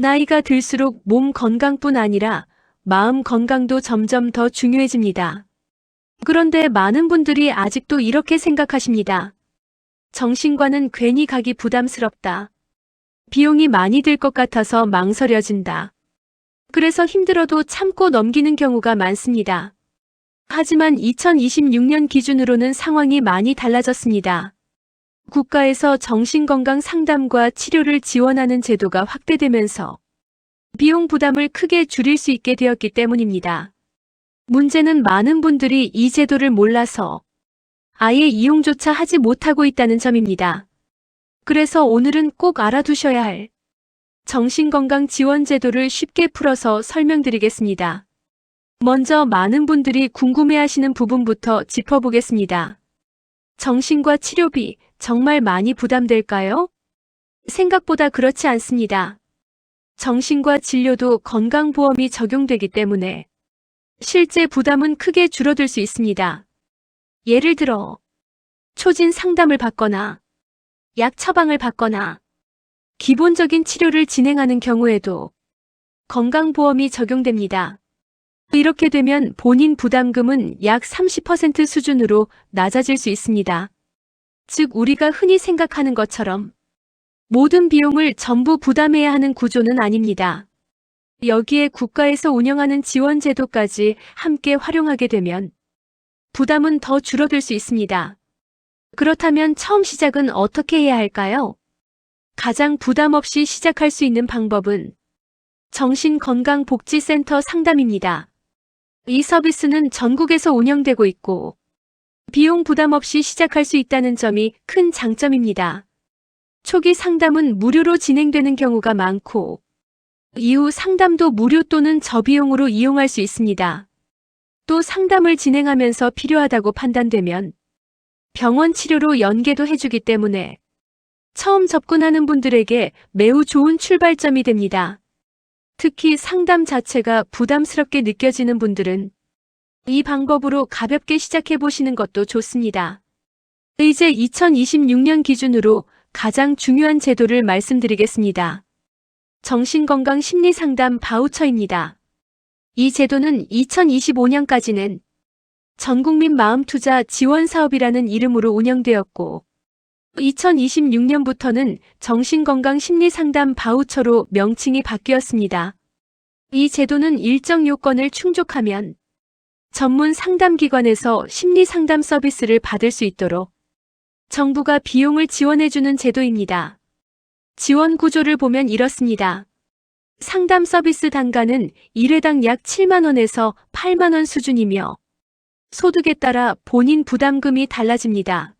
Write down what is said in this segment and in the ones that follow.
나이가 들수록 몸 건강뿐 아니라 마음 건강도 점점 더 중요해집니다. 그런데 많은 분들이 아직도 이렇게 생각하십니다. 정신과는 괜히 가기 부담스럽다. 비용이 많이 들 것 같아서 망설여진다. 그래서 힘들어도 참고 넘기는 경우가 많습니다. 하지만 2026년 기준으로는 상황이 많이 달라졌습니다. 국가에서 정신건강 상담과 치료를 지원하는 제도가 확대되면서 비용 부담을 크게 줄일 수 있게 되었기 때문입니다. 문제는 많은 분들이 이 제도를 몰라서 아예 이용조차 하지 못하고 있다는 점입니다. 그래서 오늘은 꼭 알아두셔야 할 정신건강 지원 제도를 쉽게 풀어서 설명드리겠습니다. 먼저 많은 분들이 궁금해하시는 부분부터 짚어보겠습니다. 정신과 치료비 정말 많이 부담될까요? 생각보다 그렇지 않습니다. 정신과 진료도 건강보험이 적용되기 때문에 실제 부담은 크게 줄어들 수 있습니다. 예를 들어 초진 상담을 받거나 약 처방을 받거나 기본적인 치료를 진행하는 경우에도 건강보험이 적용됩니다. 이렇게 되면 본인 부담금은 약 30% 수준으로 낮아질 수 있습니다. 즉 우리가 흔히 생각하는 것처럼 모든 비용을 전부 부담해야 하는 구조는 아닙니다. 여기에 국가에서 운영하는 지원 제도까지 함께 활용하게 되면 부담은 더 줄어들 수 있습니다. 그렇다면 처음 시작은 어떻게 해야 할까요? 가장 부담 없이 시작할 수 있는 방법은 정신건강복지센터 상담입니다. 이 서비스는 전국에서 운영되고 있고 비용 부담 없이 시작할 수 있다는 점이 큰 장점입니다. 초기 상담은 무료로 진행되는 경우가 많고 이후 상담도 무료 또는 저비용으로 이용할 수 있습니다. 또 상담을 진행하면서 필요하다고 판단되면 병원 치료로 연계도 해주기 때문에 처음 접근하는 분들에게 매우 좋은 출발점이 됩니다. 특히 상담 자체가 부담스럽게 느껴지는 분들은 이 방법으로 가볍게 시작해 보시는 것도 좋습니다. 이제 2026년 기준으로 가장 중요한 제도를 말씀드리겠습니다. 정신건강 심리상담 바우처입니다. 이 제도는 2025년까지는 전국민 마음투자 지원사업이라는 이름으로 운영되었고 2026년부터는 정신건강 심리상담 바우처로 명칭이 바뀌었습니다. 이 제도는 일정 요건을 충족하면 전문 상담기관에서 심리상담 서비스를 받을 수 있도록 정부가 비용을 지원해주는 제도입니다. 지원 구조를 보면 이렇습니다. 상담 서비스 단가는 1회당 약 7만 원에서 8만 원 수준이며 소득에 따라 본인 부담금이 달라집니다.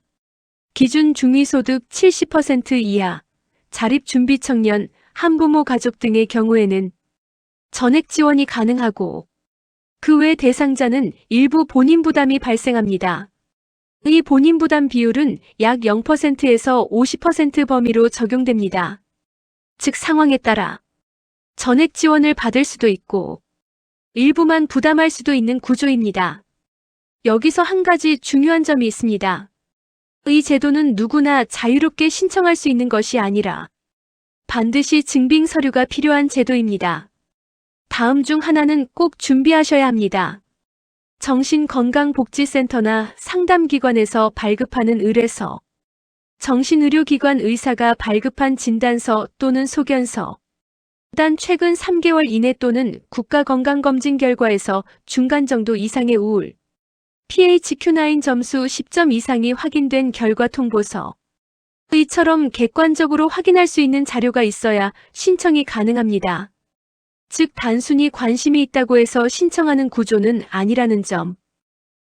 기준 중위소득 70% 이하, 자립준비청년, 한부모 가족 등의 경우에는 전액 지원이 가능하고 그 외 대상자는 일부 본인 부담이 발생합니다. 이 본인 부담 비율은 약 0%에서 50% 범위로 적용됩니다. 즉 상황에 따라 전액 지원을 받을 수도 있고 일부만 부담할 수도 있는 구조입니다. 여기서 한 가지 중요한 점이 있습니다. 이 제도는 누구나 자유롭게 신청할 수 있는 것이 아니라 반드시 증빙 서류가 필요한 제도입니다. 다음 중 하나는 꼭 준비하셔야 합니다. 정신건강복지센터나 상담기관에서 발급하는 의뢰서, 정신의료기관 의사가 발급한 진단서 또는 소견서, 단 최근 3개월 이내 또는 국가건강검진 결과에서 중간 정도 이상의 우울, PHQ-9 점수 10점 이상이 확인된 결과 통보서, 이처럼 객관적으로 확인할 수 있는 자료가 있어야 신청이 가능합니다. 즉 단순히 관심이 있다고 해서 신청하는 구조는 아니라는 점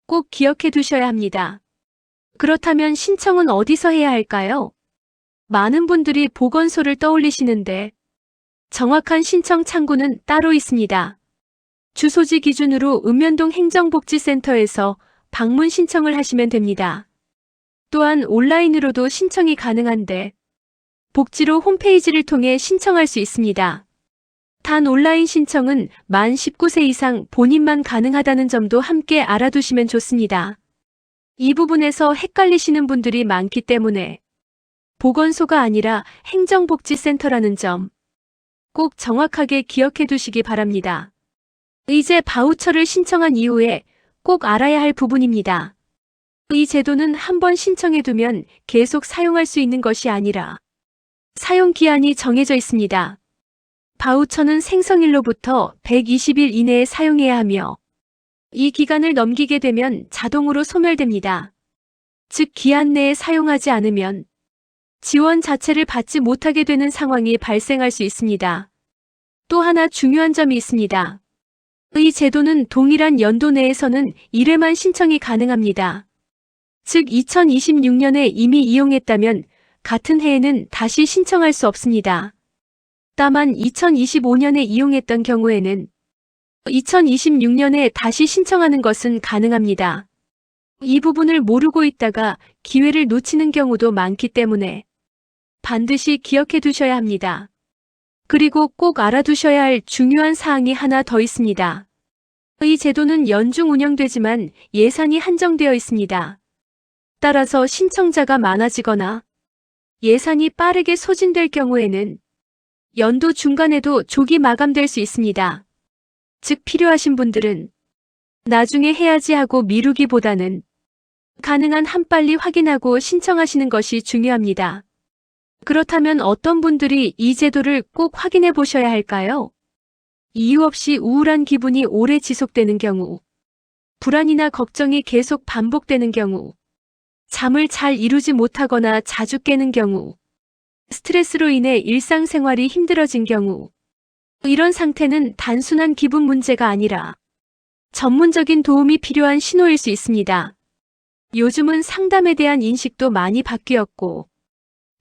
꼭 기억해 두셔야 합니다. 그렇다면 신청은 어디서 해야 할까요? 많은 분들이 보건소를 떠올리시는데 정확한 신청 창구는 따로 있습니다. 주소지 기준으로 읍면동 행정복지센터에서 방문 신청을 하시면 됩니다. 또한 온라인으로도 신청이 가능한데 복지로 홈페이지를 통해 신청할 수 있습니다. 단 온라인 신청은 만 19세 이상 본인만 가능하다는 점도 함께 알아두시면 좋습니다. 이 부분에서 헷갈리시는 분들이 많기 때문에 보건소가 아니라 행정복지센터라는 점 꼭 정확하게 기억해 두시기 바랍니다. 이제 바우처를 신청한 이후에 꼭 알아야 할 부분입니다. 이 제도는 한번 신청해 두면 계속 사용할 수 있는 것이 아니라 사용 기한이 정해져 있습니다. 바우처는 생성일로부터 120일 이내에 사용해야 하며 이 기간을 넘기게 되면 자동으로 소멸됩니다. 즉 기한 내에 사용하지 않으면 지원 자체를 받지 못하게 되는 상황이 발생할 수 있습니다. 또 하나 중요한 점이 있습니다. 이 제도는 동일한 연도 내에서는 1회만 신청이 가능합니다. 즉 2026년에 이미 이용했다면 같은 해에는 다시 신청할 수 없습니다. 다만 2025년에 이용했던 경우에는 2026년에 다시 신청하는 것은 가능합니다. 이 부분을 모르고 있다가 기회를 놓치는 경우도 많기 때문에 반드시 기억해 두셔야 합니다. 그리고 꼭 알아두셔야 할 중요한 사항이 하나 더 있습니다. 이 제도는 연중 운영되지만 예산이 한정되어 있습니다. 따라서 신청자가 많아지거나 예산이 빠르게 소진될 경우에는 연도 중간에도 조기 마감될 수 있습니다. 즉 필요하신 분들은 나중에 해야지 하고 미루기보다는 가능한 한 빨리 확인하고 신청하시는 것이 중요합니다. 그렇다면 어떤 분들이 이 제도를 꼭 확인해 보셔야 할까요? 이유 없이 우울한 기분이 오래 지속되는 경우, 불안이나 걱정이 계속 반복되는 경우, 잠을 잘 이루지 못하거나 자주 깨는 경우, 스트레스로 인해 일상생활이 힘들어진 경우, 이런 상태는 단순한 기분 문제가 아니라 전문적인 도움이 필요한 신호일 수 있습니다. 요즘은 상담에 대한 인식도 많이 바뀌었고,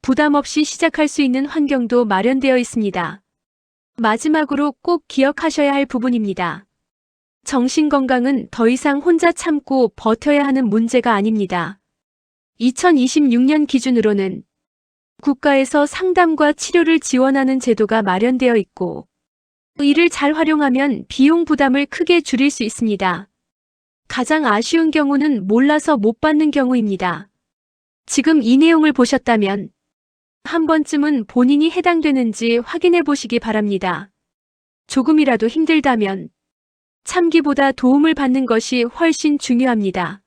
부담 없이 시작할 수 있는 환경도 마련되어 있습니다. 마지막으로 꼭 기억하셔야 할 부분입니다. 정신건강은 더 이상 혼자 참고 버텨야 하는 문제가 아닙니다. 2026년 기준으로는 국가에서 상담과 치료를 지원하는 제도가 마련되어 있고, 이를 잘 활용하면 비용 부담을 크게 줄일 수 있습니다. 가장 아쉬운 경우는 몰라서 못 받는 경우입니다. 지금 이 내용을 보셨다면 한 번쯤은 본인이 해당되는지 확인해 보시기 바랍니다. 조금이라도 힘들다면 참기보다 도움을 받는 것이 훨씬 중요합니다.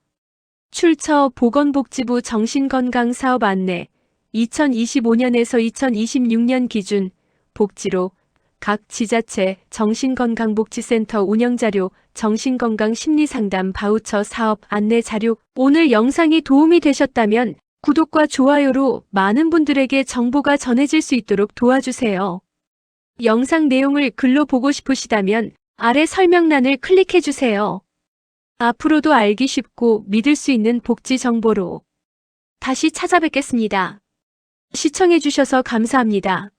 출처 보건복지부 정신건강사업 안내 2025년에서 2026년 기준 복지로 각 지자체 정신건강복지센터 운영자료 정신건강심리상담 바우처 사업 안내 자료. 오늘 영상이 도움이 되셨다면 구독과 좋아요로 많은 분들에게 정보가 전해질 수 있도록 도와주세요. 영상 내용을 글로 보고 싶으시다면 아래 설명란을 클릭해주세요. 앞으로도 알기 쉽고 믿을 수 있는 복지 정보로 다시 찾아뵙겠습니다. 시청해주셔서 감사합니다.